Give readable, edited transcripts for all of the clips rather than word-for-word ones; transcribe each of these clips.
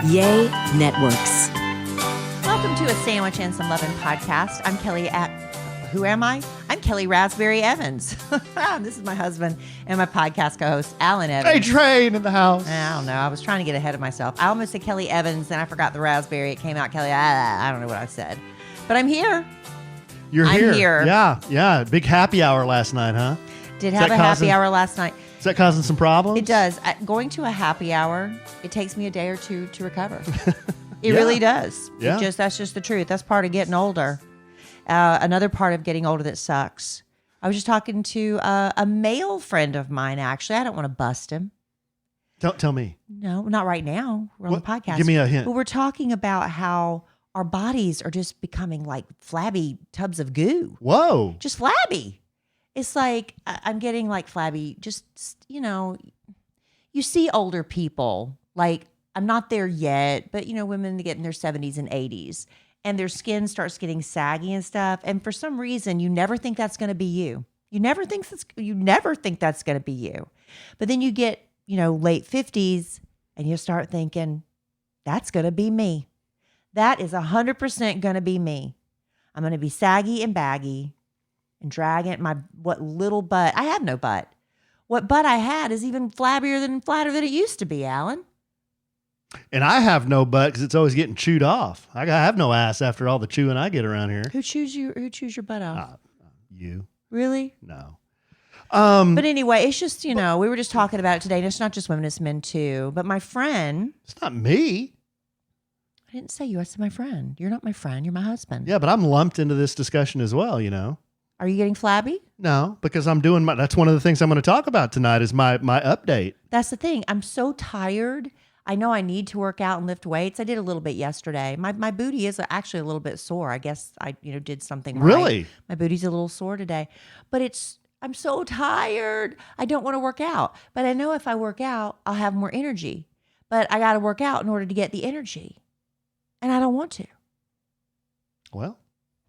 Yay Networks. Welcome to a Sandwich and Some Lovin' podcast. I'm Kelly who am I? I'm Kelly Rantberry Evans. This is my husband and my podcast co-host, Alan Evans. Hey, Train in the house. I don't know. I was trying to get ahead of myself. I almost said Kelly Evans, and I forgot the raspberry. It came out Kelly. I don't know what I said. But I'm here. You're I'm here. Yeah. Big happy hour last night, huh? Did have a happy hour last night. Is that causing some problems? It does. Going to a happy hour, it takes me a day or two to recover. It really does. Yeah. That's just the truth. That's part of getting older. Another part of getting older that sucks. I was just talking to a male friend of mine, actually. I don't want to bust him. Don't tell me. No, not right now. We're on the podcast. Give me a hint. But we're talking about how our bodies are just becoming like flabby tubs of goo. Whoa. Just flabby. It's like I'm getting like flabby. Just, you see older people. Like, I'm not there yet, but, women get in their 70s and 80s. And their skin starts getting saggy and stuff. And for some reason, you never think that's going to be you. You never think that's going to be you. But then you get, late 50s and you start thinking, that's going to be me. That is 100% going to be me. I'm going to be saggy and baggy and dragging what little butt. I have no butt. What butt I had is even flatter than it used to be, Alan. And I have no butt because it's always getting chewed off. I have no ass after all the chewing I get around here. Who chews your butt off? You. Really? No. But anyway, it's just, we were just talking about it today. And it's not just women, it's men too. But my friend. It's not me. I didn't say you. I said my friend. You're not my friend. You're my husband. Yeah, but I'm lumped into this discussion as well, Are you getting flabby? No, because I'm doing that's one of the things I'm going to talk about tonight is my update. That's the thing. I'm so tired. I know I need to work out and lift weights. I did a little bit yesterday. My booty is actually a little bit sore. I guess I, did something right. Really? My booty's a little sore today. But I'm so tired. I don't want to work out. But I know if I work out, I'll have more energy. But I got to work out in order to get the energy. And I don't want to. Well,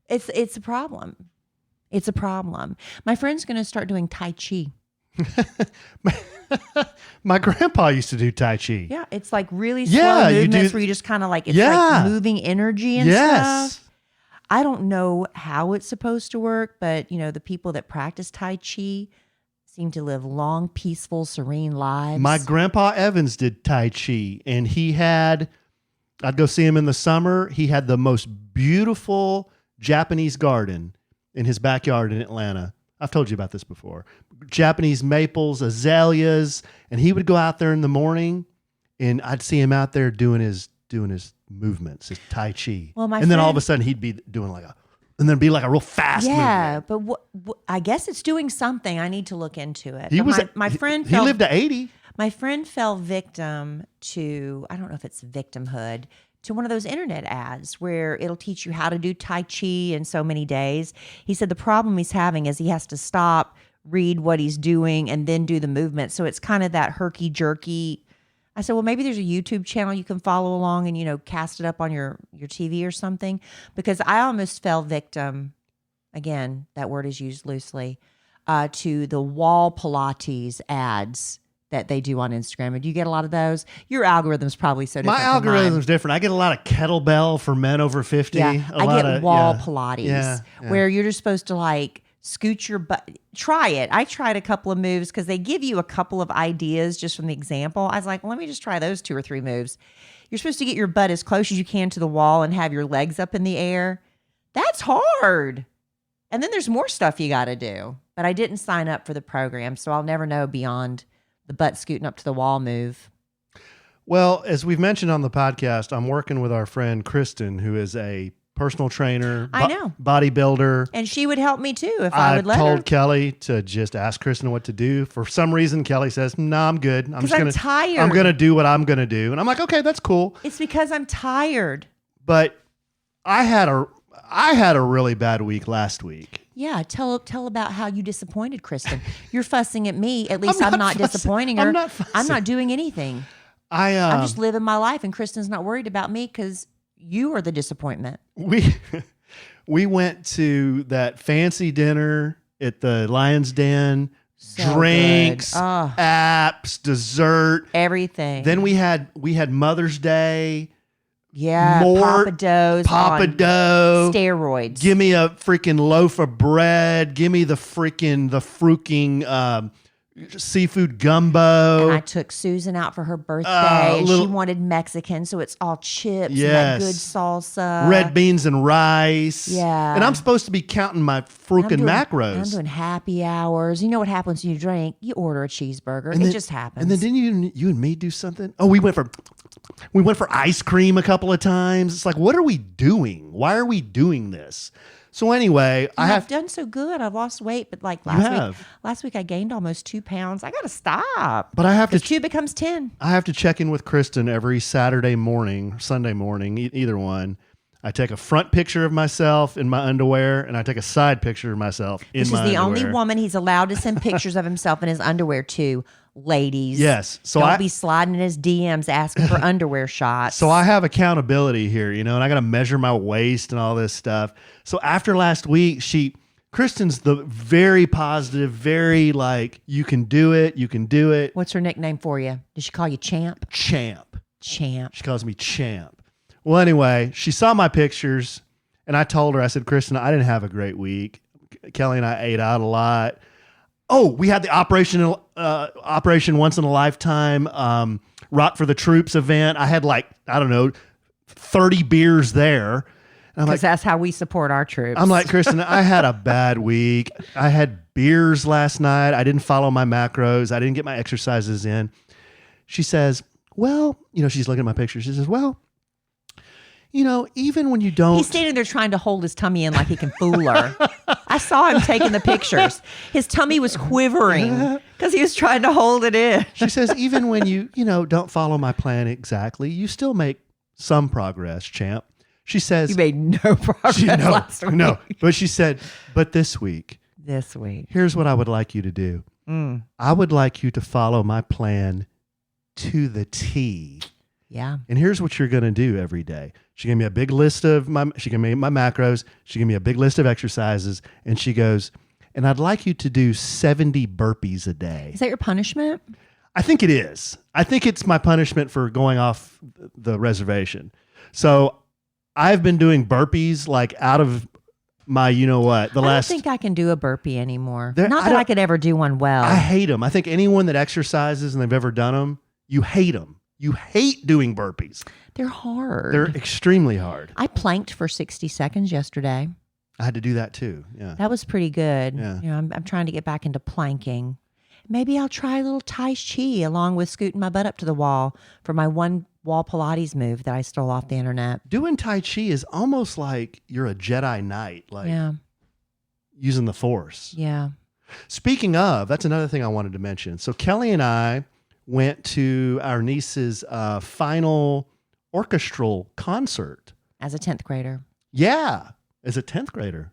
it's a problem. It's a problem. My friend's going to start doing Tai Chi. My grandpa used to do Tai Chi. Yeah, it's like really slow movements where you just kind of like, it's like moving energy and stuff. I don't know how it's supposed to work, but the people that practice Tai Chi seem to live long, peaceful, serene lives. My grandpa Evans did Tai Chi, and I'd go see him in the summer. He had the most beautiful Japanese garden in his backyard in Atlanta. I've told you about this before. Japanese maples, azaleas, and he would go out there in the morning, and I'd see him out there doing his movements, his Tai Chi. Well, then all of a sudden he'd be doing and then be like a real fast movement. Yeah, but what I guess it's doing something. I need to look into it. My friend he lived to 80. My friend fell victim to, I don't know if it's victimhood, to one of those internet ads where it'll teach you how to do Tai Chi in so many days. He said the problem he's having is he has to stop, read what he's doing, and then do the movement. So it's kind of that herky-jerky. I said, well, maybe there's a YouTube channel you can follow along and, cast it up on your TV or something. Because I almost fell victim, again, that word is used loosely, to the wall Pilates ads that they do on Instagram. And do you get a lot of those? Your algorithm's probably so different. My algorithm's different. I get a lot of kettlebell for men over 50. Yeah, I get wall Pilates where you're just supposed to scoot your butt. Try it. I tried a couple of moves because they give you a couple of ideas just from the example. I was like, well, let me just try those 2 or 3 moves. You're supposed to get your butt as close as you can to the wall and have your legs up in the air. That's hard. And then there's more stuff you got to do. But I didn't sign up for the program, so I'll never know beyond the butt scooting up to the wall move. Well, as we've mentioned on the podcast, I'm working with our friend Kristen, who is a personal trainer, I know, bodybuilder. And she would help me too if I would let her. I told Kelly to just ask Kristen what to do. For some reason, Kelly says, no, I'm good. I'm tired. I'm going to do what I'm going to do. And I'm like, okay, that's cool. It's because I'm tired. But I had a really bad week last week. Yeah, tell about how you disappointed Kristen. You're fussing at me. At least I'm not disappointing her. I'm not doing anything. I'm just living my life, and Kristen's not worried about me because you are the disappointment. We went to that fancy dinner at the Lion's Den. So drinks, good. Oh, apps, dessert. everything. Then we had Papa Mother's Day. Do's Papa on Dough. steroids. Give me a freaking loaf of bread. Give me the freaking seafood gumbo. And I took Susan out for her birthday, and she little- wanted Mexican, so it's all chips and Yes. that good salsa. Red beans and rice. Yeah. And I'm supposed to be counting my freaking macros. I'm doing happy hours. You know what happens when you drink? You order a cheeseburger. And it then- just happens. And then didn't you and me do something? Oh, we went for ice cream a couple of times. It's like, what are we doing? Why are we doing this? So anyway, I've done so good. I've lost weight, but like last week I gained almost 2 pounds. I got to stop. But I have to. Because 2 becomes 10. I have to check in with Kristen every Saturday morning, or Sunday morning, either one. I take a front picture of myself in my underwear, and I take a side picture of myself in This my is the underwear. only woman he's allowed to send pictures of himself in his underwear to. Ladies. Yes. So Don't be sliding in his DMs asking for underwear shots. So I have accountability here, and I got to measure my waist and all this stuff. So after last week, Kristen's the very positive, very like, you can do it. You can do it. What's her nickname for you? Did she call you Champ? Champ. Champ. She calls me Champ. Well, anyway, she saw my pictures, and I told her, I said, Kristen, I didn't have a great week. Kelly and I ate out a lot. Oh, we had the Operation Once in a Lifetime Rock for the Troops event. I had 30 beers there. Because that's how we support our troops. I'm like, Kristen, I had a bad week. I had beers last night. I didn't follow my macros. I didn't get my exercises in. She says, well, she's looking at my pictures. She says, well, even when you don't. He's standing there trying to hold his tummy in like he can fool her. I saw him taking the pictures. His tummy was quivering because he was trying to hold it in. She says, even when you don't follow my plan exactly, you still make some progress, Champ. She says, You made no progress last week. No, but she said, but this week, here's what I would like you to do. I would like you to follow my plan to the T. Yeah. And here's what you're going to do every day. She gave me a big list of she gave me my macros. She gave me a big list of exercises. And she goes, and I'd like you to do 70 burpees a day. Is that your punishment? I think it is. I think it's my punishment for going off the reservation. So I've been doing burpees like out of my, I don't think I can do a burpee anymore. There- Not I that I don't- could ever do one well. I hate them. I think anyone that exercises and they've ever done them, you hate them. You hate doing burpees. They're hard. They're extremely hard. I planked for 60 seconds yesterday. I had to do that too. Yeah. That was pretty good. Yeah. I'm trying to get back into planking. Maybe I'll try a little Tai Chi along with scooting my butt up to the wall for my one wall Pilates move that I stole off the internet. Doing Tai Chi is almost like you're a Jedi Knight, like using the Force. Yeah. Speaking of, that's another thing I wanted to mention. So Kelly and I went to our niece's final orchestral concert. As a 10th grader. Yeah, as a 10th grader.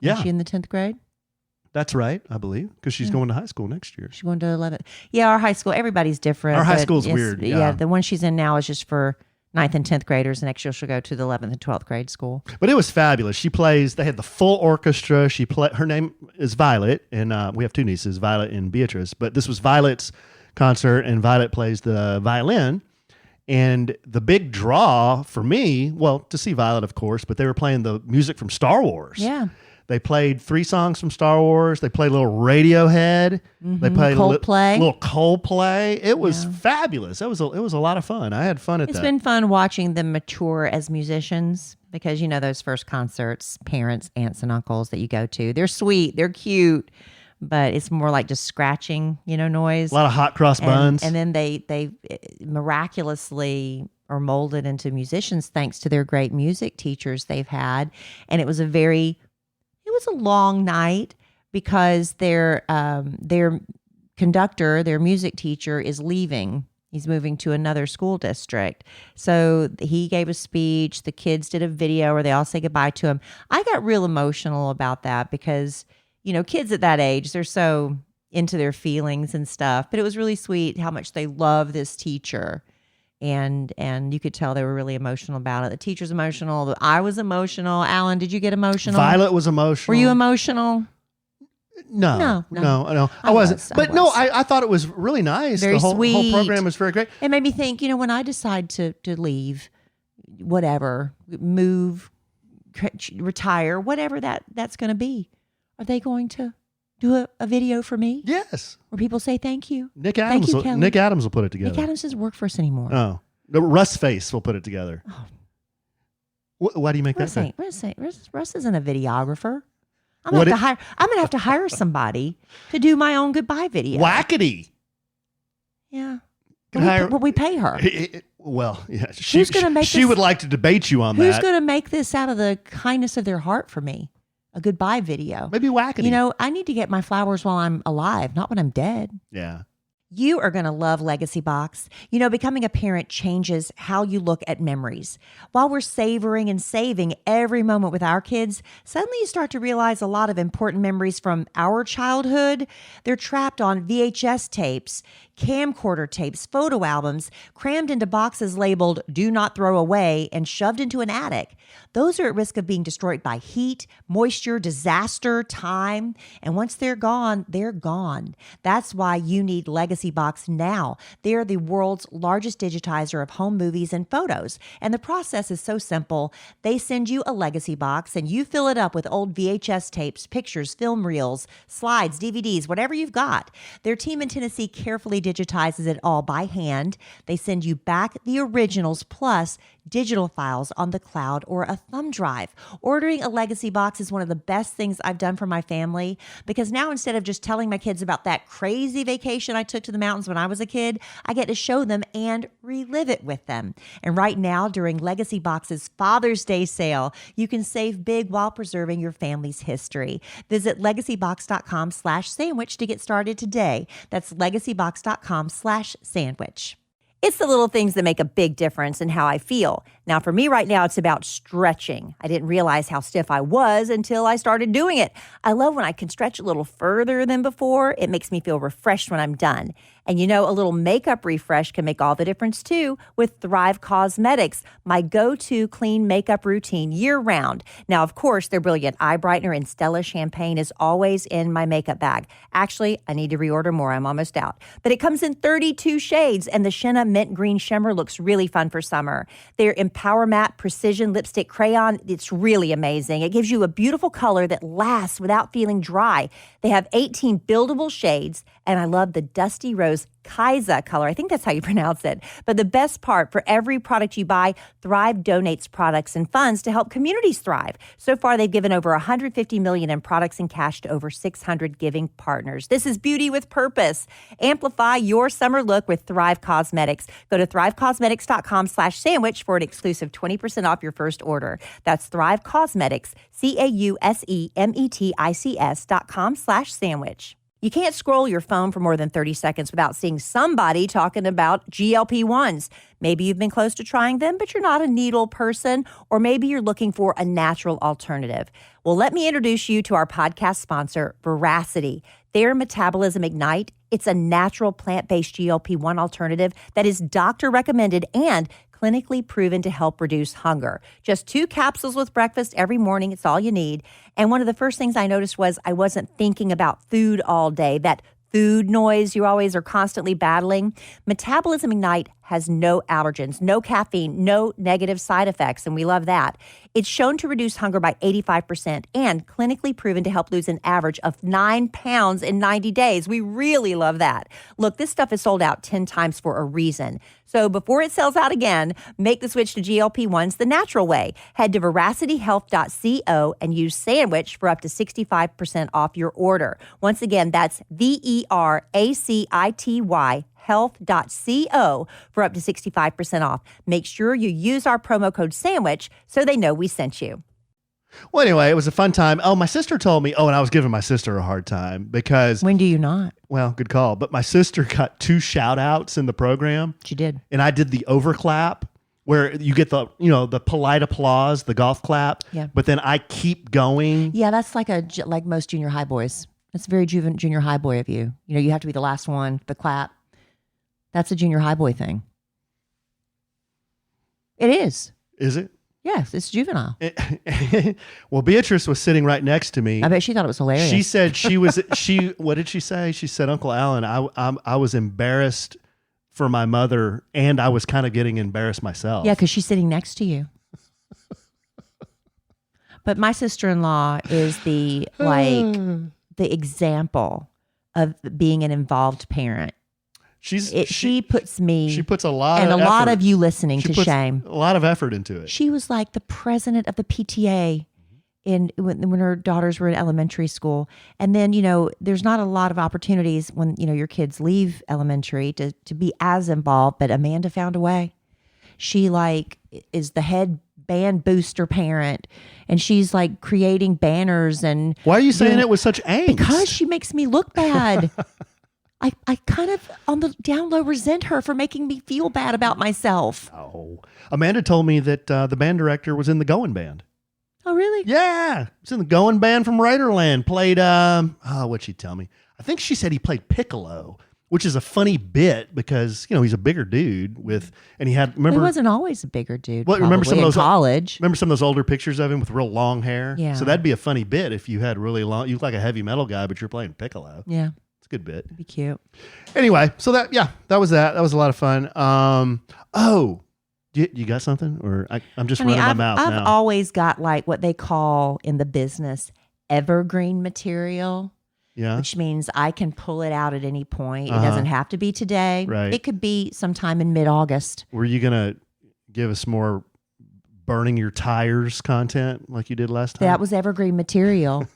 Yeah, Is she in the 10th grade? that's right, I believe, because she's going to high school next year. She's going to 11th. Yeah, our high school, everybody's different. Our high but school's it's- weird, Yeah. yeah. The one she's in now is just for 9th and 10th graders. And next year she'll go to the 11th and 12th grade school. But it was fabulous. She plays. They had the full orchestra. Her name is Violet, and we have two nieces, Violet and Beatrice. But this was Violet's concert, and Violet plays the violin. And the big draw for me, well, to see Violet, of course, but they were playing the music from Star Wars. Yeah. They played 3 songs from Star Wars. They played a little Radiohead. They played Coldplay. a little Coldplay. It was fabulous. It was a lot of fun. I had fun at that. It's been fun watching them mature as musicians because, those first concerts, parents, aunts, and uncles that you go to, they're sweet, they're cute, but it's more like just scratching, noise. A lot of hot cross buns. And then they miraculously are molded into musicians thanks to their great music teachers they've had. And it was a long night because their conductor, their music teacher, is leaving. He's moving to another school district. So he gave a speech. The kids did a video where they all say goodbye to him. I got real emotional about that because, kids at that age, they're so into their feelings and stuff. But it was really sweet how much they love this teacher. And you could tell they were really emotional about it. The teacher's emotional. I was emotional. Alan, did you get emotional? Violet was emotional. Were you emotional? No. I I wasn't. was, I But no, was. I thought it was really nice. Very the whole sweet. program was very great. It made me think, when I decide to leave, whatever, move, retire, whatever that's going to be, are they going to do a video for me Yes. where people say thank you? Nick Thank Adams. you, Kelly. Nick Adams will put it together. Nick Adams doesn't work for us anymore. Oh, no, Russ Face will put it together. Oh. Why do you make Russ that? Russ isn't a videographer. I'm What gonna have to hire somebody to do my own goodbye video. Wackety. Yeah. Can hire- But we pay her. Well, yeah. Who's gonna make she this- would like to debate you on Who's that. going to make this out of the kindness of their heart for me? A goodbye video. Maybe Wackety. I need to get my flowers while I'm alive, not when I'm dead. Yeah. You are going to love Legacy Box. Becoming a parent changes how you look at memories. While we're savoring and saving every moment with our kids, suddenly you start to realize a lot of important memories from our childhood. They're trapped on VHS tapes, camcorder tapes, photo albums, crammed into boxes labeled "Do Not Throw Away" and shoved into an attic. Those are at risk of being destroyed by heat, moisture, disaster, time. And once they're gone, they're gone. That's why you need Legacy Box now. They're the world's largest digitizer of home movies and photos. And the process is so simple. They send you a Legacy Box and you fill it up with old VHS tapes, pictures, film reels, slides, DVDs, whatever you've got. Their team in Tennessee carefully digitizes it all by hand. They send you back the originals plus digital files on the cloud or a thumb drive. Ordering a Legacy Box is one of the best things I've done for my family, because now instead of just telling my kids about that crazy vacation I took to the mountains when I was a kid, I get to show them and relive it with them. And right now, during Legacy Box's Father's Day sale, you can save big while preserving your family's history. Visit legacybox.com/sandwich to get started today. That's legacybox.com/sandwich. It's the little things that make a big difference in how I feel. Now, for me right now, it's about stretching. I didn't realize how stiff I was until I started doing it. I love when I can stretch a little further than before. It makes me feel refreshed when I'm done. And a little makeup refresh can make all the difference too with Thrive Cosmetics, my go-to clean makeup routine year-round. Now, of course, their brilliant eye brightener and Stella champagne is always in my makeup bag. Actually, I need to reorder more. I'm almost out. But it comes in 32 shades, and the Shenna Mint Green Shimmer looks really fun for summer. Their Empower Matte Precision Lipstick Crayon, it's really amazing. It gives you a beautiful color that lasts without feeling dry. They have 18 buildable shades, and I love the Dusty Rose Kaiza color. I think that's how you pronounce it. But the best part, for every product you buy, Thrive donates products and funds to help communities thrive. So far, they've given over $150 million in products and cash to over 600 giving partners. This is beauty with purpose. Amplify your summer look with Thrive Cosmetics. Go to thrivecosmetics.com/sandwich for an exclusive 20% off your first order. That's Thrive Cosmetics, CAUSEMETICS.com/sandwich. You can't scroll your phone for more than 30 seconds without seeing somebody talking about GLP-1s. Maybe you've been close to trying them, but you're not a needle person, or maybe you're looking for a natural alternative. Well, let me introduce you to our podcast sponsor, Veracity. Their Metabolism Ignite, it's a natural plant-based GLP-1 alternative that is doctor recommended and clinically proven to help reduce hunger. Just 2 capsules with breakfast every morning. It's all you need. And one of the first things I noticed was I wasn't thinking about food all day, that food noise you always are constantly battling. Metabolism Ignite has no allergens, no caffeine, no negative side effects, and we love that. It's shown to reduce hunger by 85% and clinically proven to help lose an average of 9 pounds in 90 days. We really love that. Look, this stuff is sold out 10 times for a reason. So before it sells out again, make the switch to GLP-1s the natural way. Head to veracityhealth.co and use sandwich for up to 65% off your order. Once again, that's VERACITY health.co for up to 65% off. Make sure you use our promo code SANDWICH so they know we sent you. Well, anyway, it was a fun time. Oh, my sister told me, and I was giving my sister a hard time because, When do you not? well, good call. But my sister got 2 shout outs in the program. She did. And I did the overclap where you get the polite applause, the golf clap. Yeah. But then I keep going. Yeah, that's like most junior high boys. That's very junior high boy of you. You have to be the last one, the clap. That's a junior high boy thing. It is. Is it? Yes, it's juvenile. Well, Beatrice was sitting right next to me. I bet she thought it was hilarious. She said what did she say? She said, Uncle Alan, I was embarrassed for my mother, and I was kind of getting embarrassed myself. Yeah, because she's sitting next to you. But my sister-in-law is the example of being an involved parent. She puts me. She puts a lot and of a lot effort. of you listening She to puts shame. A lot of effort into it. She was like the president of the PTA when her daughters were in elementary school. And then, there's not a lot of opportunities when, your kids leave elementary to be as involved, but Amanda found a way. She is the head band booster parent, and she's creating banners. And why are you saying it with such angst? Because she makes me look bad. I kind of on the down low resent her for making me feel bad about myself. Oh, Amanda told me that the band director was in the Going Band. Oh, really? Yeah, it's in the Going Band from Raiderland. Played what'd she tell me? I think she said he played piccolo, which is a funny bit because he's a bigger dude and he had He wasn't always a bigger dude. Remember some of those college? Remember some of those older pictures of him with real long hair? Yeah. So that'd be a funny bit if you had really long. You look like a heavy metal guy, but you're playing piccolo. Yeah. Good bit. It'd be cute. Anyway, so that was that. That was a lot of fun. You got something? Or I'm just running my mouth now. I've always got what they call in the business evergreen material. Yeah. Which means I can pull it out at any point. It doesn't have to be today. Right. It could be sometime in mid-August. Were you gonna give us more burning your tires content like you did last time? That was evergreen material.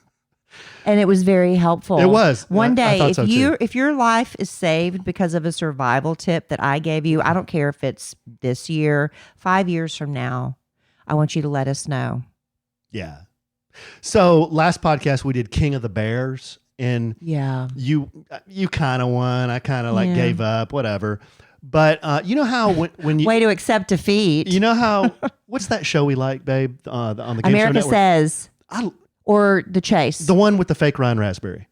And it was very helpful. It was. One day, I thought if your life is saved because of a survival tip that I gave you, I don't care if it's this year, 5 years from now, I want you to let us know. Yeah. So last podcast we did King of the Bears, and you kind of won. I kind of gave up, whatever. But you know how when you way to accept defeat. You know how what's that show we like, babe, on the Game America Show Network? Says. Or The Chase. The one with the fake Ryan Raspberry.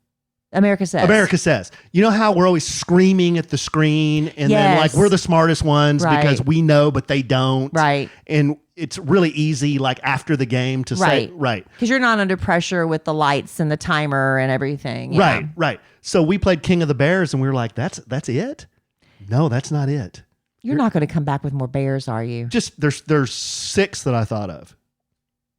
America Says. America Says. You know how we're always screaming at the screen and then we're the smartest ones because we know, but they don't. Right. And it's really easy after after the game to say, right. Because you're not under pressure with the lights and the timer and everything. Yeah. Right. So we played King of the Bears and we were like, that's it? No, that's not it. You're not going to come back with more bears, are you? Just there's 6 that I thought of.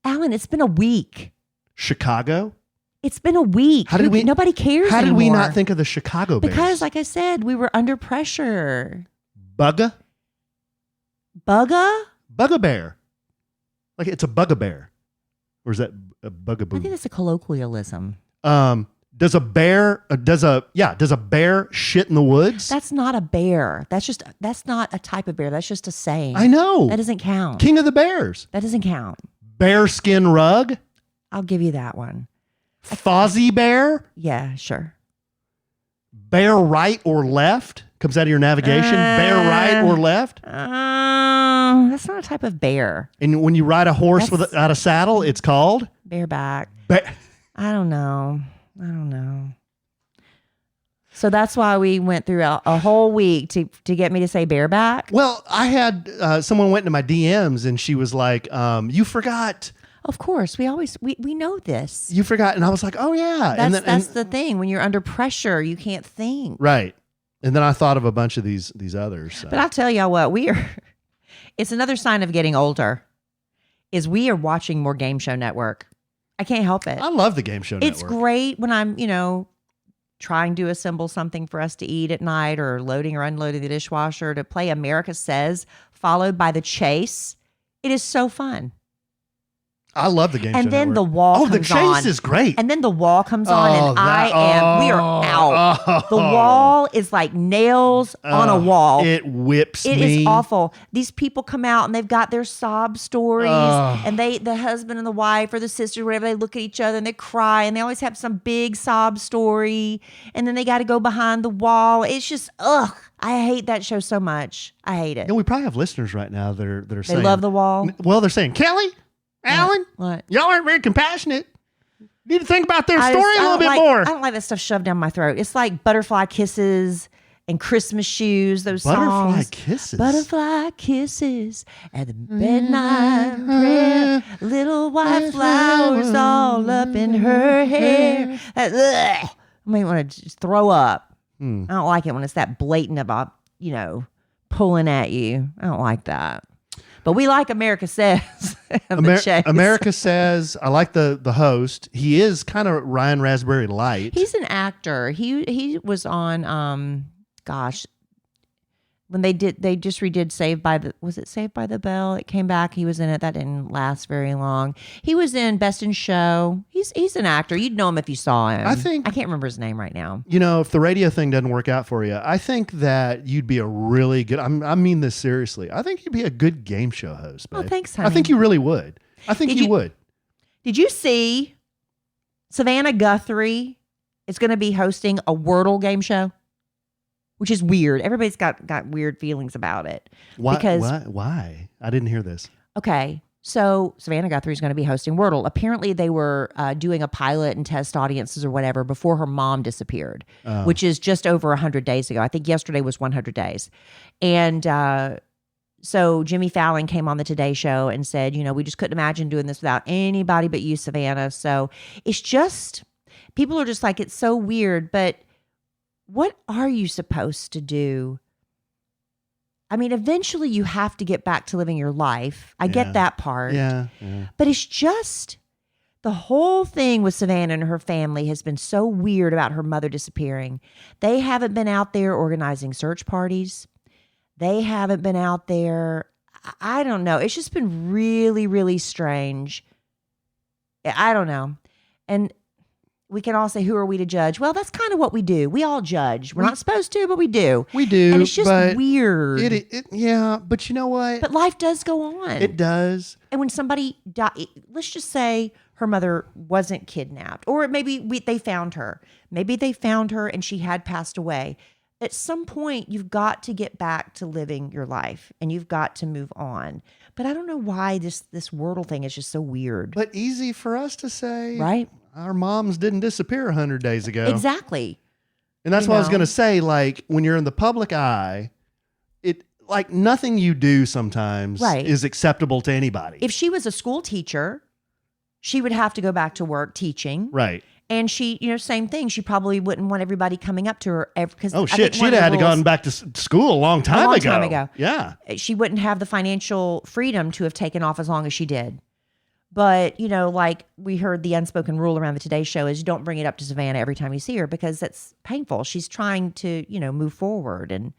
Alan, it's been a week. Chicago? It's been a week. Nobody cares How did anymore. we not think of the Chicago Bears? Because, like I said, we were under pressure. Bugga? Bugga-bear. Like it's a buggabear. Or is that a bugaboo? I think that's a colloquialism. Does a bear shit in the woods? That's not a bear. That's not a type of bear. That's just a saying. I know. That doesn't count. King of the Bears. That doesn't count. Bearskin rug. I'll give you that one. Fozzie bear. Yeah, sure. Bear right or left comes out of your navigation. Bear right or left. That's not a type of bear. And when you ride a horse without a saddle, it's called bareback. I don't know. So that's why we went through a whole week to get me to say bareback. Well, I had someone went into my DMs and she was like, "You forgot." Of course, we know this. You forgot, and I was like, "Oh yeah." That's the thing. When you're under pressure, you can't think. Right. And then I thought of a bunch of these others. So. But I'll tell y'all what, it's another sign of getting older, is we are watching more Game Show Network. I can't help it. I love the Game Show Network. It's great when I'm, trying to assemble something for us to eat at night or loading or unloading the dishwasher to play America Says, followed by The Chase. It is so fun. I love the Game Show And then Network. the wall comes on. Oh, the Chase is great. And then the wall comes on and we are out. The wall is like nails on a wall. It whips me. It is awful. These people come out and they've got their sob stories and the husband and the wife or the sister, whatever, they look at each other and they cry and they always have some big sob story and then they got to go behind the wall. It's just, I hate that show so much. I hate it. We probably have listeners right now that are saying. They love the wall. Well, they're saying, Kelly, Alan, what? Y'all aren't very compassionate. You need to think about their story a little bit more. I don't like that stuff shoved down my throat. It's like butterfly kisses and Christmas shoes, those Butterfly songs. Kisses. Butterfly kisses at the midnight prayer. Little white flowers all up in her hair. I mean, want to just throw up. I don't like it when it's that blatant about, pulling at you. I don't like that. But we like America Says. America Says. I like the host. He is kind of Ryan Raspberry light. He's an actor. He was on when they just redid Saved by the Bell? It came back. He was in it. That didn't last very long. He was in Best in Show. He's an actor. You'd know him if you saw him. I can't remember his name right now. If the radio thing doesn't work out for you, I think that you'd be a really good. I mean this seriously. I think you'd be a good game show host. Babe. Oh, thanks, honey. I think you really would. I think you would. Did you see Savannah Guthrie is going to be hosting a Wordle game show? Which is weird. Everybody's got weird feelings about it. Why? I didn't hear this. Okay. So Savannah Guthrie is going to be hosting Wordle. Apparently they were doing a pilot and test audiences or whatever before her mom disappeared, which is just over 100 days ago. I think yesterday was 100 days. And so Jimmy Fallon came on the Today Show and said, we just couldn't imagine doing this without anybody but you, Savannah. So it's just, people are just like, it's so weird, but what are you supposed to do? I mean, eventually you have to get back to living your life. I get that part. Yeah. But it's just the whole thing with Savannah and her family has been so weird about her mother disappearing. They haven't been out there organizing search parties. They haven't been out there. I don't know. It's just been really, really strange. I don't know. And we can all say, who are we to judge? Well, that's kind of what we do. We all judge. We're not supposed to, but we do. We do. And it's just weird. Yeah, but you know what? But life does go on. It does. And when somebody let's just say her mother wasn't kidnapped, or maybe they found her. Maybe they found her and she had passed away. At some point, you've got to get back to living your life and you've got to move on. But I don't know why this Wordle thing is just so weird. But easy for us to say. Right? Our moms didn't disappear 100 days ago. Exactly. And that's what I was going to say. Like, when you're in the public eye, nothing you do sometimes is acceptable to anybody. If she was a school teacher, she would have to go back to work teaching. Right. And she, same thing. She probably wouldn't want everybody coming up to her. She'd have had to gone back to school a long time ago. Yeah. She wouldn't have the financial freedom to have taken off as long as she did. But, like we heard the unspoken rule around the Today Show is don't bring it up to Savannah every time you see her because that's painful. She's trying to, move forward. And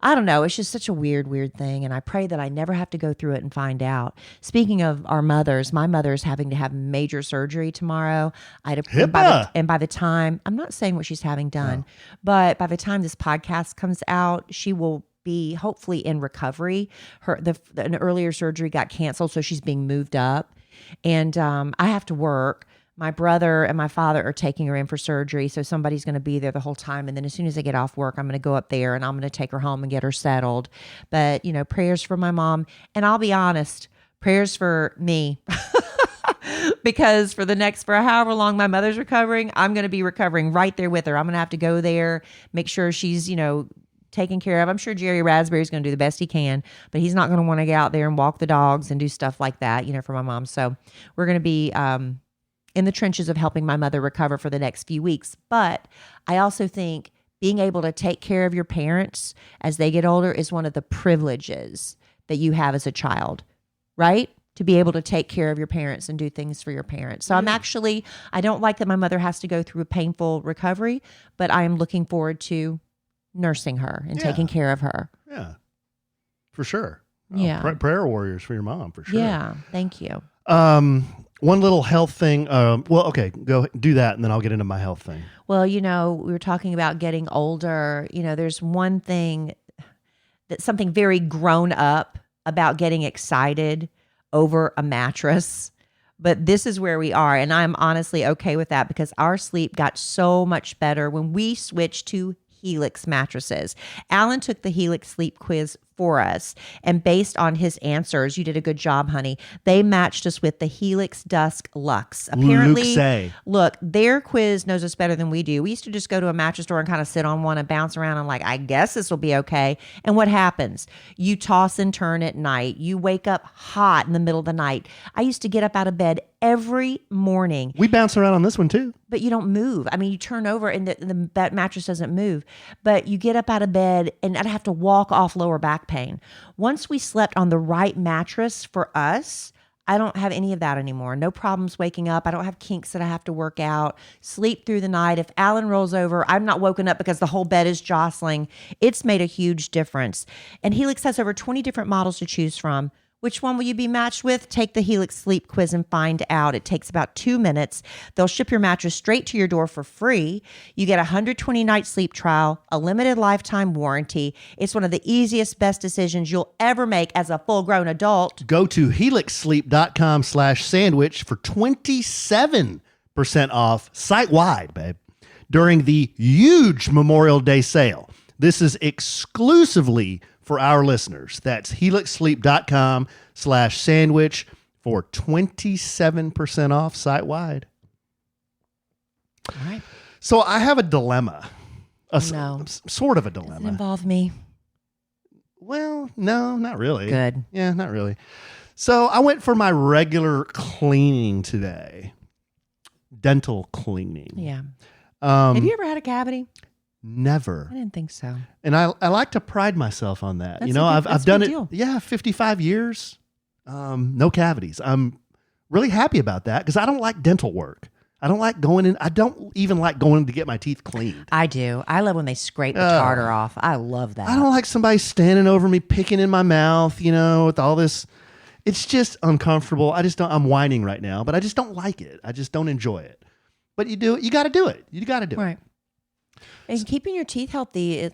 I don't know. It's just such a weird, weird thing. And I pray that I never have to go through it and find out. Speaking of our mothers, my mother's having to have major surgery tomorrow. And by the time, I'm not saying what she's having done, but by the time this podcast comes out, she will be hopefully in recovery. An earlier surgery got canceled, so she's being moved up. And I have to work. My brother and my father are taking her in for surgery, so somebody's going to be there the whole time. And then as soon as I get off work, I'm going to go up there and I'm going to take her home and get her settled. But, prayers for my mom. And I'll be honest, prayers for me. Because for however long my mother's recovering, I'm going to be recovering right there with her. I'm going to have to go there, make sure she's, taken care of. I'm sure Jerry Raspberry's going to do the best he can, but he's not going to want to get out there and walk the dogs and do stuff like that, for my mom. So we're going to be in the trenches of helping my mother recover for the next few weeks. But I also think being able to take care of your parents as they get older is one of the privileges that you have as a child, right? To be able to take care of your parents and do things for your parents. So I don't like that my mother has to go through a painful recovery, but I am looking forward to nursing her and taking care of her. Yeah, for sure. Yeah. Prayer warriors for your mom, for sure. Yeah, thank you. One little health thing. Okay, go do that and then I'll get into my health thing. Well, we were talking about getting older. There's one thing that's something very grown up about getting excited over a mattress. But this is where we are. And I'm honestly okay with that because our sleep got so much better when we switched to Helix mattresses. Alan took the Helix sleep quiz for us. And based on his answers, you did a good job, honey. They matched us with the Helix Dusk Luxe. Apparently, look, their quiz knows us better than we do. We used to just go to a mattress store and kind of sit on one and bounce around. I'm like, I guess this will be okay. And what happens? You toss and turn at night. You wake up hot in the middle of the night. I used to get up out of bed every morning. We bounce around on this one too. But you don't move. I mean, you turn over and that mattress doesn't move. But you get up out of bed and I'd have to walk off lower back pain. Once we slept on the right mattress for us, I don't have any of that anymore. No problems waking up. I don't have kinks that I have to work out. Sleep through the night. If Alan rolls over, I'm not woken up because the whole bed is jostling. It's made a huge difference. And Helix has over 20 different models to choose from. Which one will you be matched with? Take the Helix Sleep Quiz and find out. It takes about 2 minutes. They'll ship your mattress straight to your door for free. You get a 120-night sleep trial, a limited lifetime warranty. It's one of the easiest, best decisions you'll ever make as a full-grown adult. Go to helixsleep.com/sandwich for 27% off site-wide, babe, during the huge Memorial Day sale. This is exclusively for our listeners. That's helixsleep.com/sandwich for 27% off site-wide. All right. So I have a dilemma. No. Sort of a dilemma. Does it involve me? Well, no, not really. Good. Yeah, not really. So I went for my regular cleaning today. Dental cleaning. Yeah. Have you ever had a cavity? Never. I didn't think so. And I like to pride myself on that. That's I've done it. Deal. Yeah, 55 years. No cavities. I'm really happy about that because I don't like dental work. I don't like going in. I don't even like going to get my teeth cleaned. I do. I love when they scrape the tartar off. I love that. I don't like somebody standing over me, picking in my mouth, with all this. It's just uncomfortable. I'm whining right now, but I just don't like it. I just don't enjoy it. But you do it. You got to do it. You got to do it. Right. And keeping your teeth healthy, it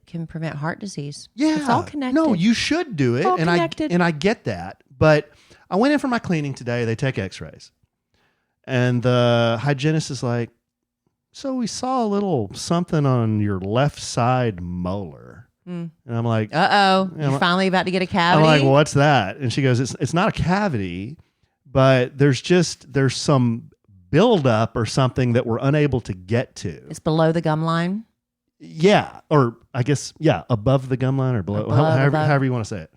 can prevent heart disease. Yeah, it's all connected. No, you should do it, all and connected. I get that. But I went in for my cleaning today. They take X-rays, and the hygienist is like, "So we saw a little something on your left side molar," and I'm like, You're finally about to get a cavity. I'm like, well, "What's that?" And she goes, "It's not a cavity, but there's some buildup or something that we're unable to get to." It's below the gum line. Yeah, or I guess above the gum line or below, however you want to say it.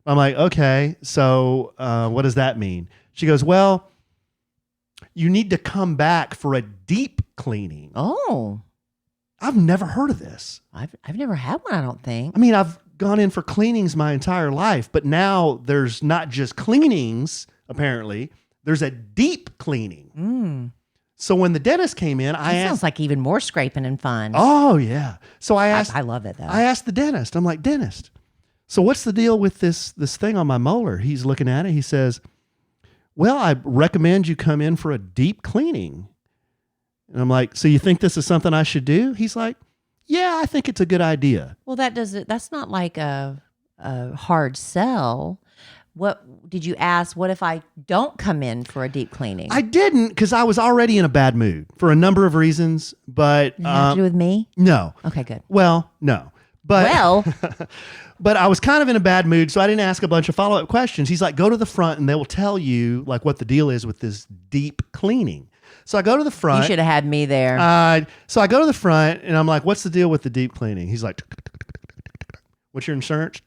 I'm like, okay, so what does that mean? She goes, well, you need to come back for a deep cleaning. Oh, I've never heard of this. I've never had one. I don't think. I mean, I've gone in for cleanings my entire life, but now there's not just cleanings. Apparently, there's a deep cleaning. So when the dentist came in, I asked. Sounds like even more scraping and fun. Oh, yeah. So I asked. I love it, though. I asked the dentist. I'm like, dentist, so what's the deal with this thing on my molar? He's looking at it. He says, well, I recommend you come in for a deep cleaning. And I'm like, so you think this is something I should do? He's like, yeah, I think it's a good idea. Well, that's not like a hard sell. What did you ask? What if I don't come in for a deep cleaning? I didn't, because I was already in a bad mood for a number of reasons. But does it have to do with me? No. Okay, good. Well, no. But but I was kind of in a bad mood, so I didn't ask a bunch of follow-up questions. He's like, go to the front, and they will tell you like what the deal is with this deep cleaning. So I go to the front. You should have had me there. So I go to the front, and I'm like, what's the deal with the deep cleaning? He's like, what's your insurance?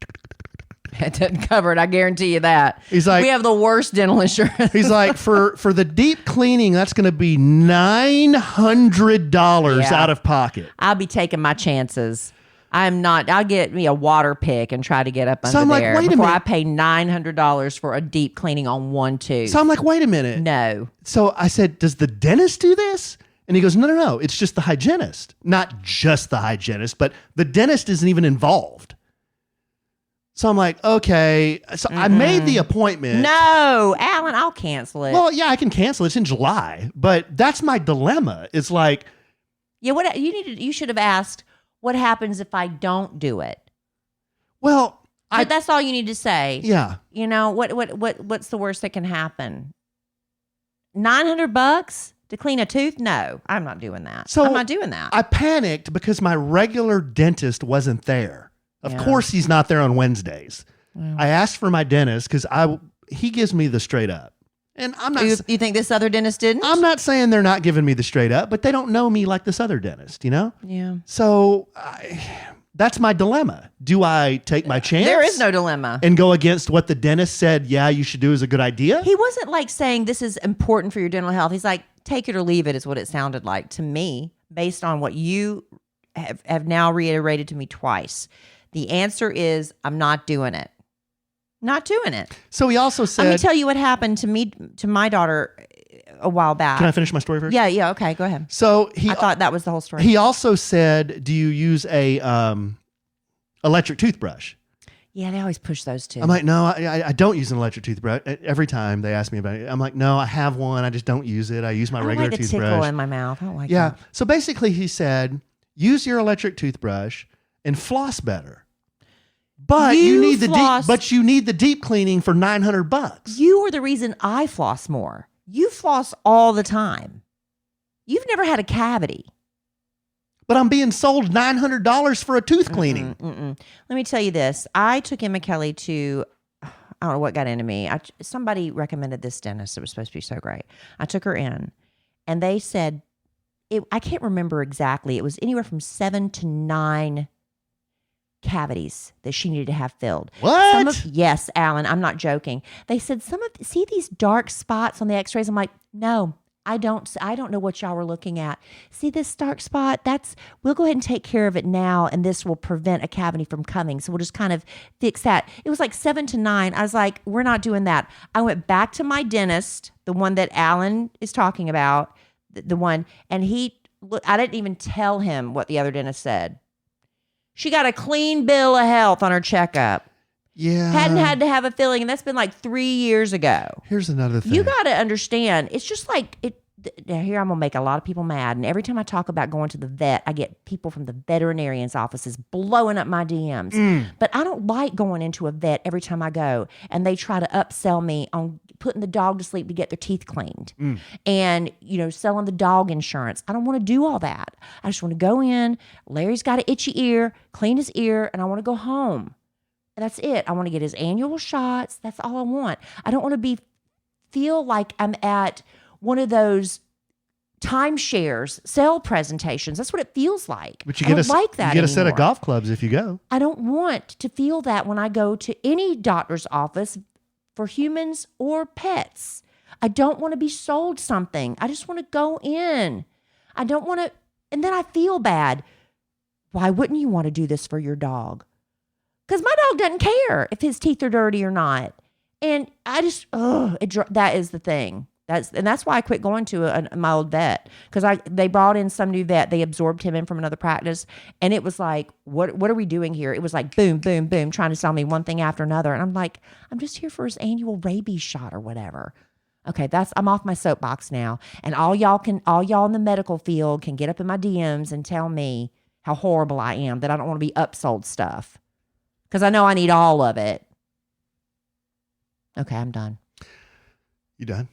It doesn't cover it. I guarantee you that. He's like, we have the worst dental insurance. He's like, for the deep cleaning, that's going to be $900 out of pocket. I'll be taking my chances. I'm not. I'll get me a water pick and try to get up under there wait a before minute. I pay $900 for a deep cleaning on one tooth. So I'm like, wait a minute. No. So I said, does the dentist do this? And he goes, no. It's just the hygienist. Not just the hygienist, but the dentist isn't even involved. So I'm like, okay. So I made the appointment. No, Alan, I'll cancel it. Well, yeah, I can cancel. It's in July. But that's my dilemma. It's like, yeah, what you should have asked, what happens if I don't do it? Well, but that's all you need to say. Yeah. You know, what's the worst that can happen? $900 to clean a tooth? No, I'm not doing that. So I'm not doing that. I panicked because my regular dentist wasn't there. Of Yeah. course he's not there on Wednesdays. Well. I asked for my dentist because he gives me the straight up. And I'm not You think this other dentist didn't? I'm not saying they're not giving me the straight up, but they don't know me like this other dentist, you know? Yeah. So that's my dilemma. Do I take my chance? There is no dilemma. And go against what the dentist said, yeah, you should do is a good idea? He wasn't like saying this is important for your dental health. He's like, take it or leave it is what it sounded like to me, based on what you have now reiterated to me twice. The answer is I'm not doing it. Not doing it. So he also said... Let me tell you what happened to my daughter a while back. Can I finish my story first? Yeah, okay, go ahead. So I thought that was the whole story. He also said, do you use a electric toothbrush? Yeah, they always push those too. I'm like, no, I don't use an electric toothbrush. Every time they ask me about it, I'm like, no, I have one. I just don't use it. I use my regular like the toothbrush. tickle in my mouth. I don't like Yeah. that. So basically he said, use your electric toothbrush and floss better. But you need you need the deep cleaning for $900. You are the reason I floss more. You floss all the time. You've never had a cavity. But I'm being sold $900 for a tooth cleaning. Let me tell you this. I took Emma Kelly to, I don't know what got into me. Somebody recommended this dentist. It was supposed to be so great. I took her in and they said, I can't remember exactly. It was anywhere from 7 to 9 cavities that she needed to have filled. What? Yes, Alan, I'm not joking. They said see these dark spots on the x-rays? I'm like, no, I don't know what y'all were looking at. See this dark spot? We'll go ahead and take care of it now, and this will prevent a cavity from coming. So we'll just kind of fix that. It was like 7 to 9. I was like, we're not doing that. I went back to my dentist, the one that Alan is talking about, the one, and I didn't even tell him what the other dentist said. She got a clean bill of health on her checkup. Yeah. Hadn't had to have a filling, and that's been like 3 years ago. Here's another thing. You got to understand, it's just like, here I'm going to make a lot of people mad, and every time I talk about going to the vet, I get people from the veterinarian's offices blowing up my DMs. But I don't like going into a vet every time I go, and they try to upsell me on putting the dog to sleep to get their teeth cleaned and, selling the dog insurance. I don't want to do all that. I just want to go in. Larry's got an itchy ear, clean his ear, and I want to go home. And that's it. I want to get his annual shots. That's all I want. I don't want to feel like I'm at one of those timeshares, sale presentations. That's what it feels like. But you I don't like that you get a set of anymore. golf clubs if you go. I don't want to feel that when I go to any doctor's office for humans or pets. I don't want to be sold something. I just want to go in. I don't want to, and then I feel bad. Why wouldn't you want to do this for your dog? Because my dog doesn't care if his teeth are dirty or not. And I just, that is the thing. That's why I quit going to my old vet, because they brought in some new vet. They absorbed him in from another practice, and it was like, what are we doing here? It was like boom, boom, boom, trying to sell me one thing after another, and I'm like, I'm just here for his annual rabies shot or whatever. Okay, I'm off my soapbox now, and all y'all in the medical field can get up in my DMs and tell me how horrible I am, that I don't want to be upsold stuff, because I know I need all of it. Okay, I'm done. You done?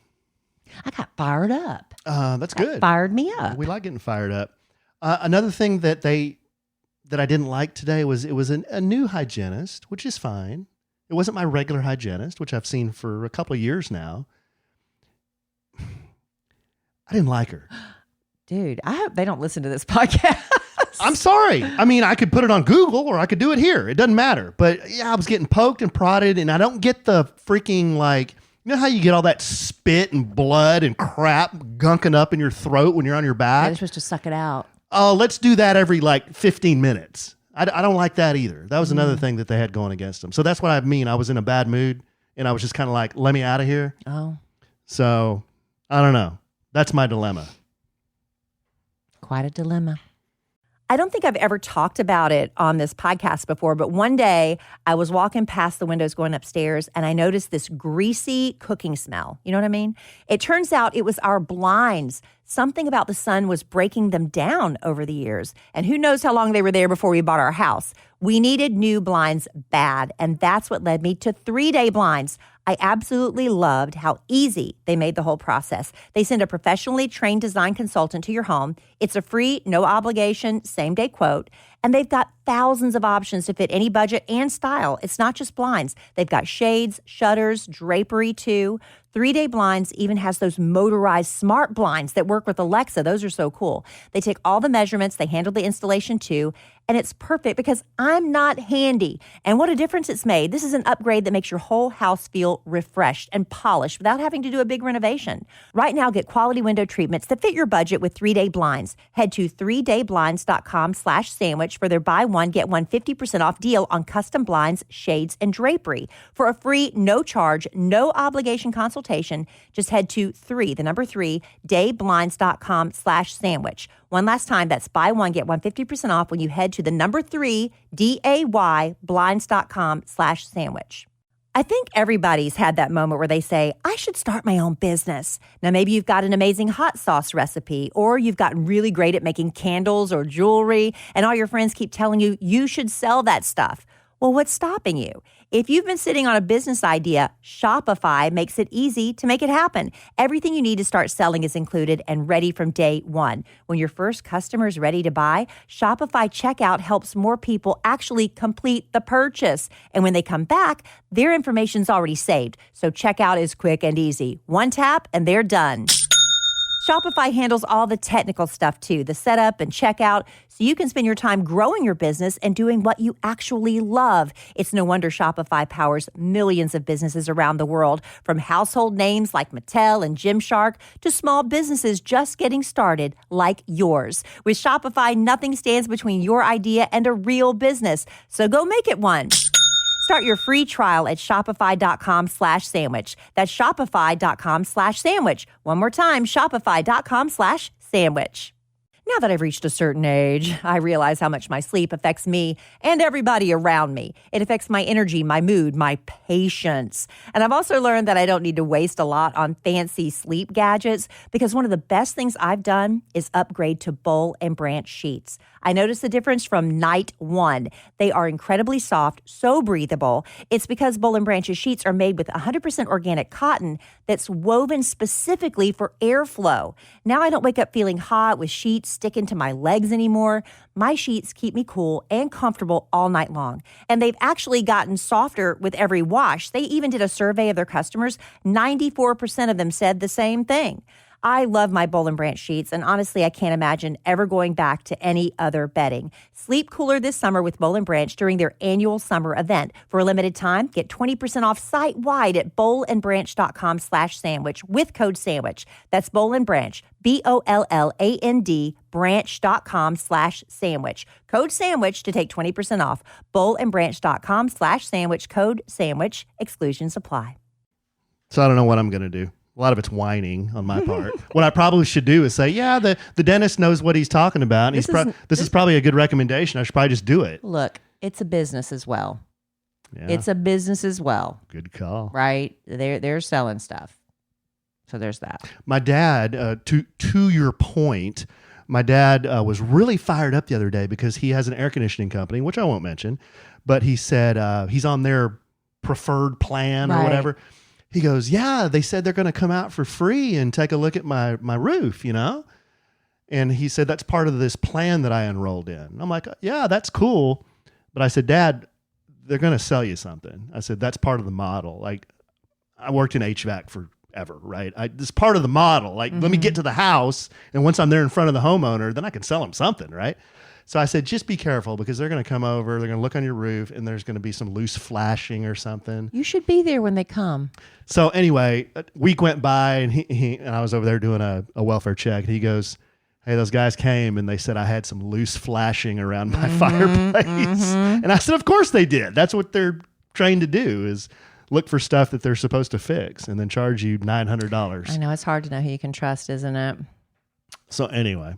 I got fired up. That's good. That fired me up. We like getting fired up. Another thing that I didn't like today was it was a new hygienist, which is fine. It wasn't my regular hygienist, which I've seen for a couple of years now. I didn't like her. Dude, I hope they don't listen to this podcast. I'm sorry. I mean, I could put it on Google or I could do it here. It doesn't matter. But yeah, I was getting poked and prodded, and I don't get the freaking you know how you get all that spit and blood and crap gunking up in your throat when you're on your back? They're supposed to suck it out. Oh, let's do that every 15 minutes. I don't like that either. That was another thing that they had going against them. So that's what I mean. I was in a bad mood, and I was just kind of like, let me out of here. Oh. So I don't know. That's my dilemma. Quite a dilemma. I don't think I've ever talked about it on this podcast before, but one day I was walking past the windows going upstairs and I noticed this greasy cooking smell. You know what I mean? It turns out it was our blinds. Something about the sun was breaking them down over the years. And who knows how long they were there before we bought our house. We needed new blinds bad, and that's what led me to 3-day blinds. I absolutely loved how easy they made the whole process. They send a professionally trained design consultant to your home. It's a free, no obligation, same-day quote. And they've got thousands of options to fit any budget and style. It's not just blinds. They've got shades, shutters, drapery too. 3-Day Blinds even has those motorized smart blinds that work with Alexa. Those are so cool. They take all the measurements. They handle the installation too. And it's perfect because I'm not handy. And what a difference it's made. This is an upgrade that makes your whole house feel refreshed and polished without having to do a big renovation. Right now, get quality window treatments that fit your budget with 3-Day Blinds. Head to 3dayblinds.com/sandwich for their buy one, get one 50% off deal on custom blinds, shades, and drapery. For a free, no charge, no obligation consultation, just head to dayblinds.com/sandwich. One last time, that's buy one, get one 50% off when you head to the 3dayblinds.com/sandwich. I think everybody's had that moment where they say, I should start my own business. Now, maybe you've got an amazing hot sauce recipe, or you've gotten really great at making candles or jewelry, and all your friends keep telling you you should sell that stuff. Well, what's stopping you? If you've been sitting on a business idea, Shopify makes it easy to make it happen. Everything you need to start selling is included and ready from day one. When your first customer is ready to buy, Shopify checkout helps more people actually complete the purchase. And when they come back, their information's already saved. So checkout is quick and easy. One tap and they're done. Shopify handles all the technical stuff too, the setup and checkout, so you can spend your time growing your business and doing what you actually love. It's no wonder Shopify powers millions of businesses around the world, from household names like Mattel and Gymshark to small businesses just getting started like yours. With Shopify, nothing stands between your idea and a real business, so go make it one. Start your free trial at shopify.com/sandwich. That's shopify.com/sandwich. One more time, shopify.com/sandwich. Now that I've reached a certain age, I realize how much my sleep affects me and everybody around me. It affects my energy, my mood, my patience. And I've also learned that I don't need to waste a lot on fancy sleep gadgets, because one of the best things I've done is upgrade to Boll and Branch sheets. I noticed the difference from night one. They are incredibly soft, so breathable. It's because Boll and Branch's sheets are made with 100% organic cotton that's woven specifically for airflow. Now I don't wake up feeling hot with sheets sticking to my legs anymore. My sheets keep me cool and comfortable all night long. And they've actually gotten softer with every wash. They even did a survey of their customers. 94% of them said the same thing. I love my Boll and Branch sheets, and honestly, I can't imagine ever going back to any other bedding. Sleep cooler this summer with Boll and Branch during their annual summer event. For a limited time, get 20% off site-wide at bollandbranch.com/sandwich with code SANDWICH. That's Boll and Branch, BOLLAND, branch.com/sandwich. Code SANDWICH to take 20% off. bollandbranch.com/sandwich, code SANDWICH. Exclusions apply. So I don't know what I'm going to do. A lot of it's whining on my part. What I probably should do is say, yeah, the dentist knows what he's talking about. And this is probably a good recommendation. I should probably just do it. Look, it's a business as well. Yeah. It's a business as well. Good call. Right? They're selling stuff. So there's that. My dad, to your point, my dad was really fired up the other day because he has an air conditioning company, which I won't mention, but he said he's on their preferred plan or whatever. He goes, yeah, they said they're going to come out for free and take a look at my roof, you know? And he said, that's part of this plan that I enrolled in. And I'm like, yeah, that's cool. But I said, Dad, they're going to sell you something. I said, that's part of the model. Like, I worked in HVAC forever, right? This is part of the model. Like, let me get to the house, and once I'm there in front of the homeowner, then I can sell them something, right? So I said, just be careful, because they're going to come over, they're going to look on your roof, and there's going to be some loose flashing or something. You should be there when they come. So anyway, a week went by, and and I was over there doing a welfare check, and he goes, hey, those guys came, and they said I had some loose flashing around my fireplace. And I said, of course they did. That's what they're trained to do, is look for stuff that they're supposed to fix and then charge you $900. I know, it's hard to know who you can trust, isn't it? So anyway.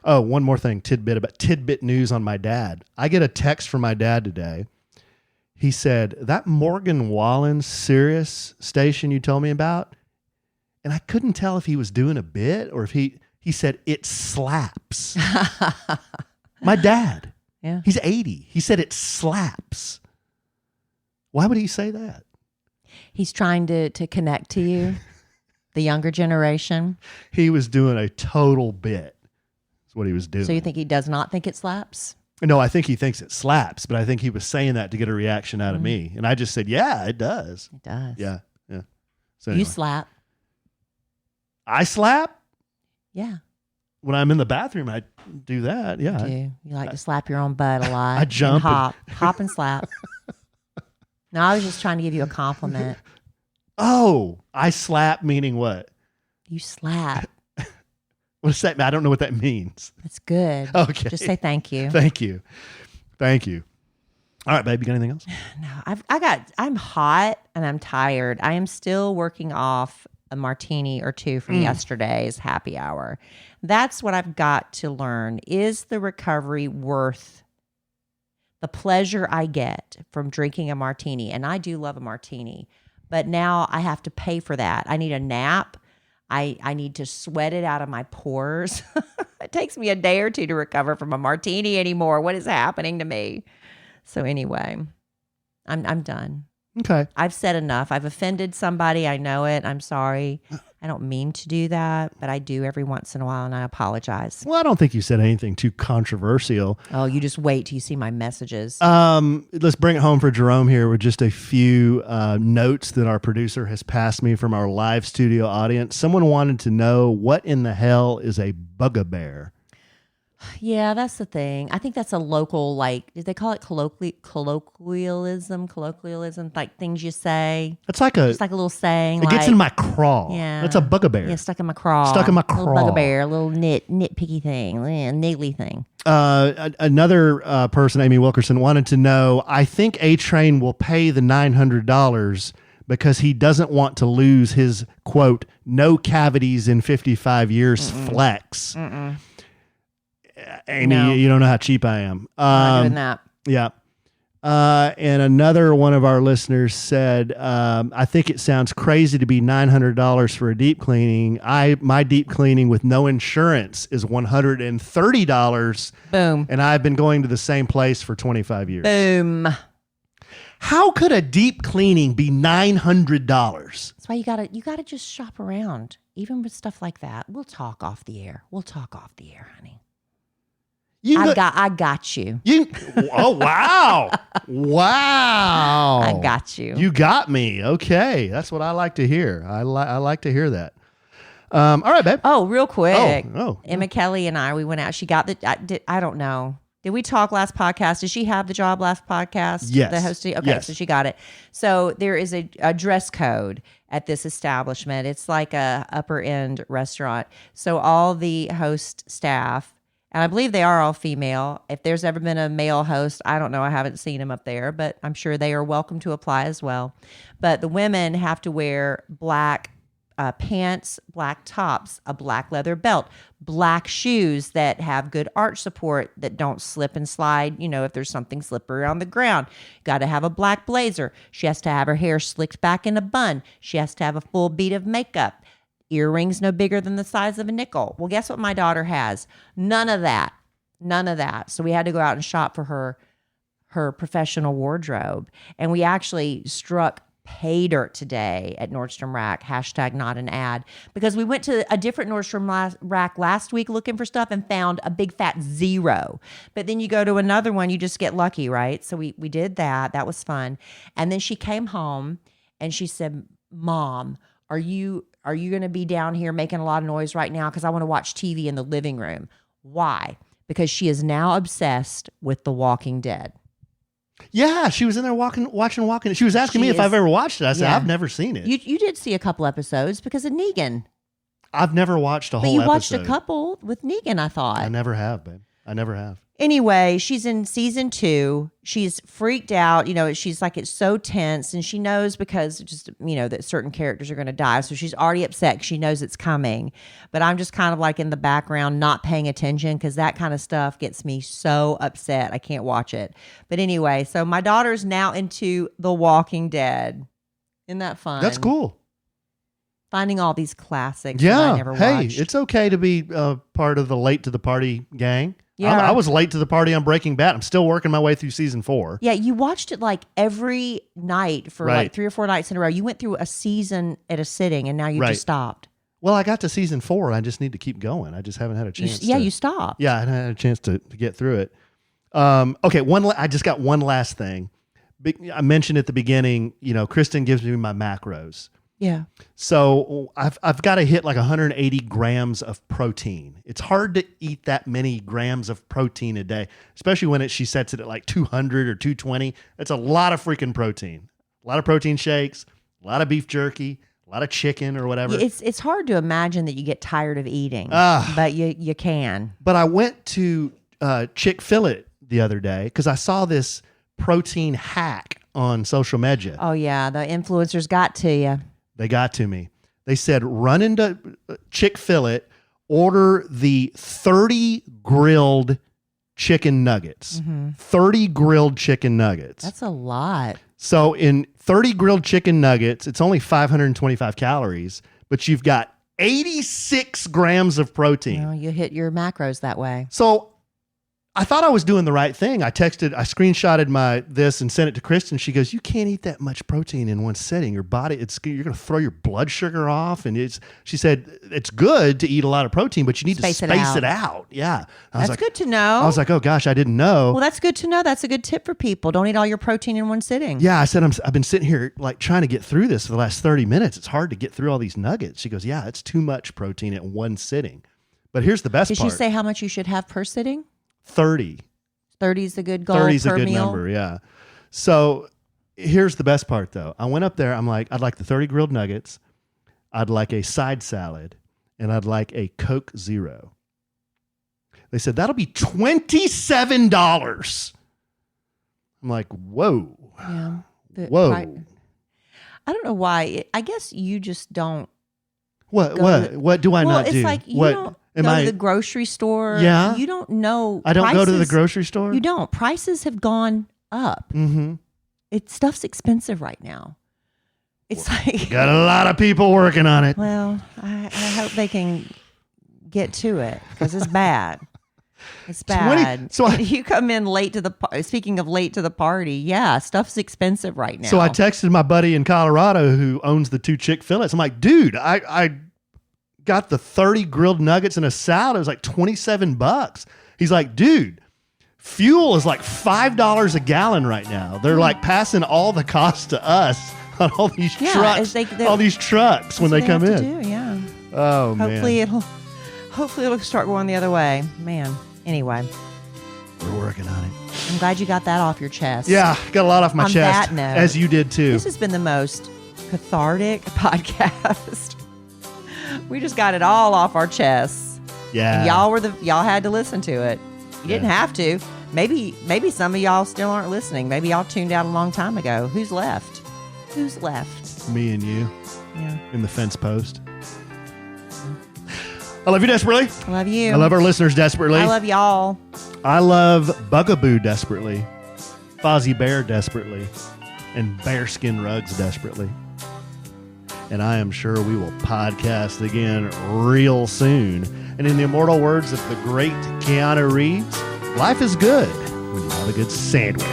Oh, one more thing, tidbit news on my dad. I get a text from my dad today. He said, that Morgan Wallen Sirius station you told me about, and I couldn't tell if he was doing a bit or if he said, it slaps. My dad, he's 80. He said, it slaps. Why would he say that? He's trying to connect to you, the younger generation. He was doing a total bit. That's what he was doing. So you think he does not think it slaps? No, I think he thinks it slaps, but I think he was saying that to get a reaction out of me. And I just said, yeah, it does. It does. Yeah. So You anyway. slap. I slap? Yeah. When I'm in the bathroom, I do that. Yeah. You do. You like to slap your own butt a lot. I jump and hop and slap. No, I was just trying to give you a compliment. Oh, I slap meaning what? You slap. What does that mean? I don't know what that means. That's good. Okay. Just say thank you. Thank you. All right, babe, you got anything else? No, I'm hot and I'm tired. I am still working off a martini or two from yesterday's happy hour. That's what I've got to learn. Is the recovery worth the pleasure I get from drinking a martini? And I do love a martini, but now I have to pay for that. I need a nap. I need to sweat it out of my pores. It takes me a day or two to recover from a martini anymore. What is happening to me? So anyway, I'm done. Okay. I've said enough. I've offended somebody. I know it. I'm sorry. I don't mean to do that, but I do every once in a while, and I apologize. Well, I don't think you said anything too controversial. Oh, you just wait till you see my messages. Let's bring it home for Jerome here with just a few notes that our producer has passed me from our live studio audience. Someone wanted to know, what in the hell is a bugbear? Yeah, that's the thing. I think that's a local, like, did they call it colloquialism, like things you say. It's like a little saying. It gets in my craw. Yeah. That's a bugbear. Yeah, stuck in my craw. Stuck in my Little craw. bugbear, a little nitpicky thing, niggly thing. Another person, Amy Wilkerson, wanted to know, I think A-Train will pay the $900 because he doesn't want to lose his, quote, no cavities in 55 years flex. Amy, No. you don't know how cheap I am. I'm not doing that. Yeah. And another one of our listeners said, I think it sounds crazy to be $900 for a deep cleaning. My deep cleaning with no insurance is $130. Boom. And I've been going to the same place for 25 years. Boom. How could a deep cleaning be $900? That's why you gotta just shop around, even with stuff like that. We'll talk off the air, honey. I got you. Oh, wow. Wow. I got you. You got me. Okay. That's what I like to hear. I like to hear that. All right, babe. Oh, real quick. Oh. Emma Kelly and I, we went out. She got I don't know. Did we talk last podcast? Did she have the job last podcast? Yes. The hosting? Okay, Yes. so she got it. So there is a dress code at this establishment. It's like a upper end restaurant. So all the host staff, and I believe they are all female. If there's ever been a male host, I don't know. I haven't seen him up there, but I'm sure they are welcome to apply as well. But the women have to wear black pants, black tops, a black leather belt, black shoes that have good arch support that don't slip and slide. You know, if there's something slippery on the ground, got to have a black blazer. She has to have her hair slicked back in a bun. She has to have a full bead of makeup. Earrings no bigger than the size of a nickel. Well, guess what my daughter has? None of that. So we had to go out and shop for her professional wardrobe. And we actually struck pay dirt today at Nordstrom Rack, # not an ad, because we went to a different Nordstrom Rack last week looking for stuff and found a big fat 0. But then you go to another one, you just get lucky, right? So we did that. That was fun. And then she came home and she said, Mom, are you going to be down here making a lot of noise right now? Because I want to watch TV in the living room. Why? Because she is now obsessed with The Walking Dead. Yeah, she was in there watching. She was asking me if I've ever watched it. I said, I've never seen it. You did see a couple episodes because of Negan. I've never watched a whole episode. But you watched a couple with Negan, I thought. I never have, babe. I never have. Anyway, she's in season 2. She's freaked out. You know, she's like, it's so tense. And she knows because just, you know, that certain characters are going to die. So she's already upset because she knows it's coming. But I'm just kind of like in the background, not paying attention because that kind of stuff gets me so upset. I can't watch it. But anyway, so my daughter's now into The Walking Dead. Isn't that fun? That's cool. Finding all these classics that I never watched. Hey, it's okay to be part of the late to the party gang. Yeah. I was late to the party on Breaking Bad. I'm still working my way through season 4. Yeah, you watched it like every night for like 3 or 4 nights in a row. You went through a season at a sitting, and now you just stopped. Well, I got to season 4. I just need to keep going. I just haven't had a chance. You stopped. Yeah, I haven't had a chance to get through it. Okay, I just got one last thing. I mentioned at the beginning, Kristen gives me my macros. Yeah. So I've got to hit like 180 grams of protein. It's hard to eat that many grams of protein a day, especially when she sets it at like 200 or 220. That's a lot of freaking protein. A lot of protein shakes, a lot of beef jerky, a lot of chicken or whatever. It's hard to imagine that you get tired of eating, but you can. But I went to Chick-fil-A the other day because I saw this protein hack on social media. Oh, yeah. The influencers got to you. They got to me. They said, run into Chick-fil-A, order the 30 grilled chicken nuggets. 30 grilled chicken nuggets. That's a lot. So in 30 grilled chicken nuggets, it's only 525 calories, but you've got 86 grams of protein. You hit your macros that way. So I thought I was doing the right thing. I screenshotted this and sent it to Kristen. She goes, "You can't eat that much protein in one sitting. Your body, you're going to throw your blood sugar off." And she said, it's good to eat a lot of protein, but you need to space it out. Yeah. That's good to know. I was like, oh gosh, I didn't know. Well, that's good to know. That's a good tip for people. Don't eat all your protein in one sitting. Yeah. I said, I've been sitting here like trying to get through this for the last 30 minutes. It's hard to get through all these nuggets. She goes, yeah, it's too much protein at one sitting. But here's the best part. Did she say how much you should have per sitting? 30. 30 is a good goal 30 is per a good meal. number, yeah. So here's the best part, though. I went up there. I'm like, I'd like the 30 grilled nuggets. I'd like a side salad. And I'd like a Coke Zero. They said, that'll be $27. I'm like, whoa. Yeah. Whoa. I don't know why. I guess you just don't. What do I not do? It's like you don't go to the grocery store. Yeah. You don't know. I don't go to the grocery store? You don't. Prices have gone up. Mm-hmm. Stuff's expensive right now. It's like. Got a lot of people working on it. Well, I hope they can get to it because it's bad. It's bad. You come in late to speaking of late to the party, yeah, stuff's expensive right now. So I texted my buddy in Colorado who owns the 2 Chick-fil-A's. I'm like, dude, I got the 30 grilled nuggets and a salad. It was like $27. He's like, dude, fuel is like $5 a gallon right now. They're like passing all the cost to us on all these trucks. All these trucks when they come in. Yeah. Oh, man. Hopefully it'll start going the other way. Man. Anyway. We're working on it. I'm glad you got that off your chest. Yeah, got a lot off my chest. On that note, as you did too. This has been the most cathartic podcast. We just got it all off our chests. Yeah. And y'all had to listen to it. You didn't have to. Maybe some of y'all still aren't listening. Maybe y'all tuned out a long time ago. Who's left? Me and you. Yeah. In the fence post. I love you desperately. I love you. I love our listeners desperately. I love y'all. I love Bugaboo desperately. Fozzie Bear desperately. And Bearskin Rugs desperately. And I am sure we will podcast again real soon. And in the immortal words of the great Keanu Reeves, life is good when you have a good sandwich.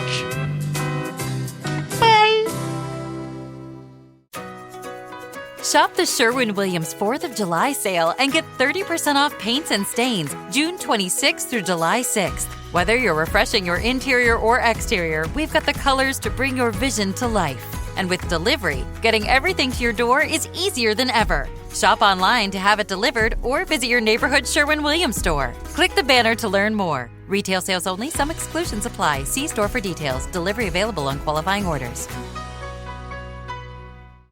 Shop the Sherwin-Williams 4th of July sale and get 30% off paints and stains June 26th through July 6th. Whether you're refreshing your interior or exterior, we've got the colors to bring your vision to life. And with delivery, getting everything to your door is easier than ever. Shop online to have it delivered or visit your neighborhood Sherwin-Williams store. Click the banner to learn more. Retail sales only. Some exclusions apply. See store for details. Delivery available on qualifying orders.